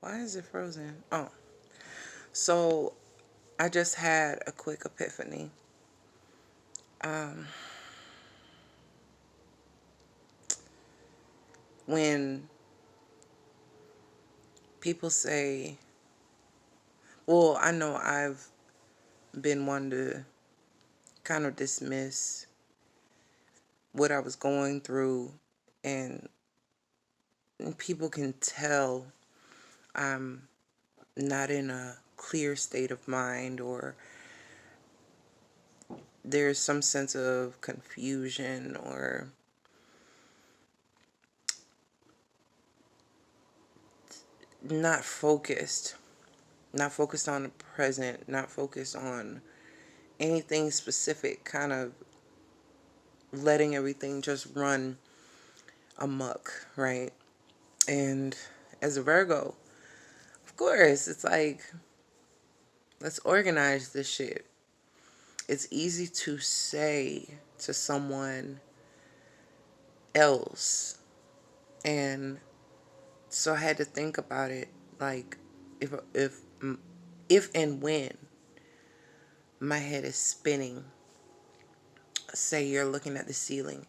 Why is it frozen? Oh, so I just had a quick epiphany. Um, when people say, well, I know I've been one to kind of dismiss what I was going through, and, and people can tell I'm not in a clear state of mind, or there's some sense of confusion, or not focused, not focused on the present, not focused on anything specific, kind of letting everything just run amok, right? And as a Virgo, of course, it's like, let's organize this shit. It's easy to say to someone else. And so I had to think about it, like, if and when my head is spinning, say you're looking at the ceiling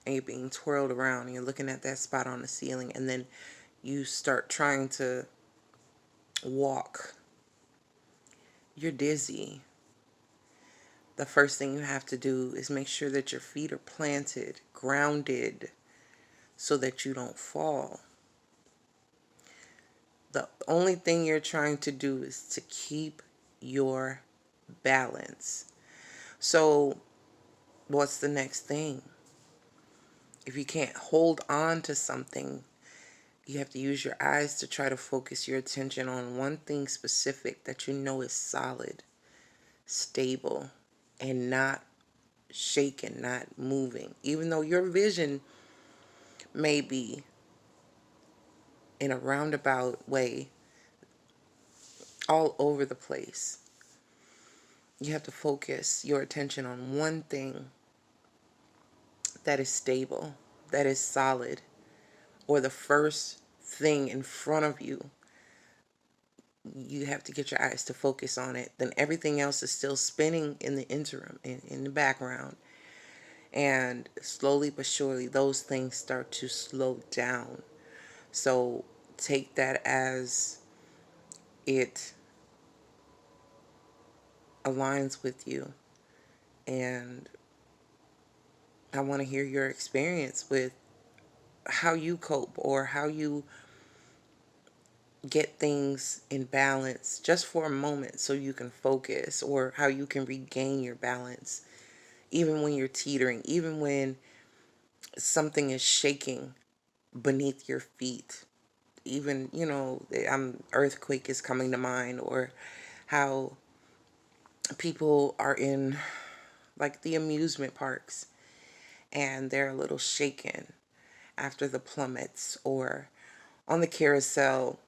and you're being twirled around and you're looking at that spot on the ceiling, and then you start trying to walk, you're dizzy. The first thing you have to do is make sure that your feet are planted, grounded, so that you don't fall. The only thing you're trying to do is to keep your balance. So, what's the next thing? If you can't hold on to something, you have to use your eyes to try to focus your attention on one thing specific that you know is solid, stable, and not shaken, not moving. Even though your vision may be in a roundabout way all over the place, you have to focus your attention on one thing that is stable, that is solid, or the first thing in front of you. You have to get your eyes to focus on it. Then everything else is still spinning in the interim, in the background. And slowly but surely, those things start to slow down. So take that as it aligns with you. And I want to hear your experience with how you cope, or how you get things in balance just for a moment so you can focus, or how you can regain your balance even when you're teetering, even when something is shaking beneath your feet. Even, earthquake is coming to mind, or how people are in like the amusement parks and they're a little shaken after the plummets, or on the carousel,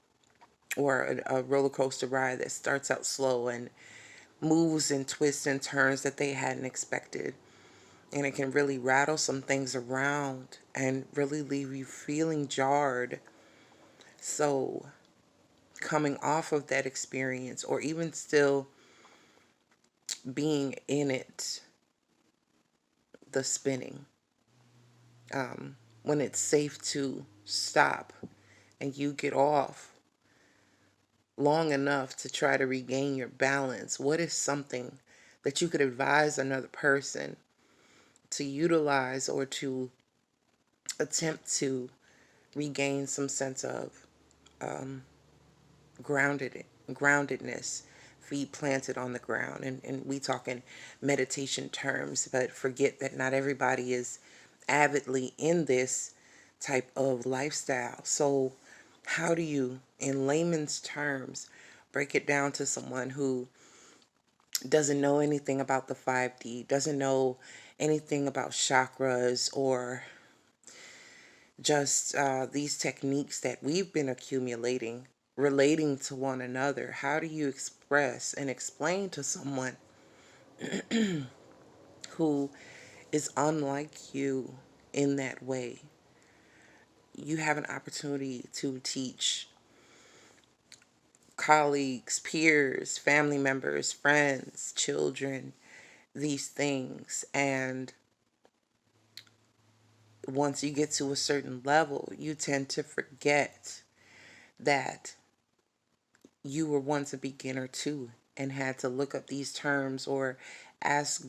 or a roller coaster ride that starts out slow and moves and twists and turns that they hadn't expected. And it can really rattle some things around and really leave you feeling jarred. So, coming off of that experience, or even still being in it, the spinning, when it's safe to stop and you get off long enough to try to regain your balance, what is something that you could advise another person to utilize, or to attempt to regain some sense of um, groundedness, feet planted on the ground? And we talk in meditation terms, but forget that not everybody is avidly in this type of lifestyle. So how do you, in layman's terms, break it down to someone who doesn't know anything about the 5D, doesn't know anything about chakras, or just these techniques that we've been accumulating, relating to one another? How do you express and explain to someone who is unlike you in that way? You have an opportunity to teach colleagues, peers, family members, friends, children, these things. And once you get to a certain level, you tend to forget that you were once a beginner too and had to look up these terms or ask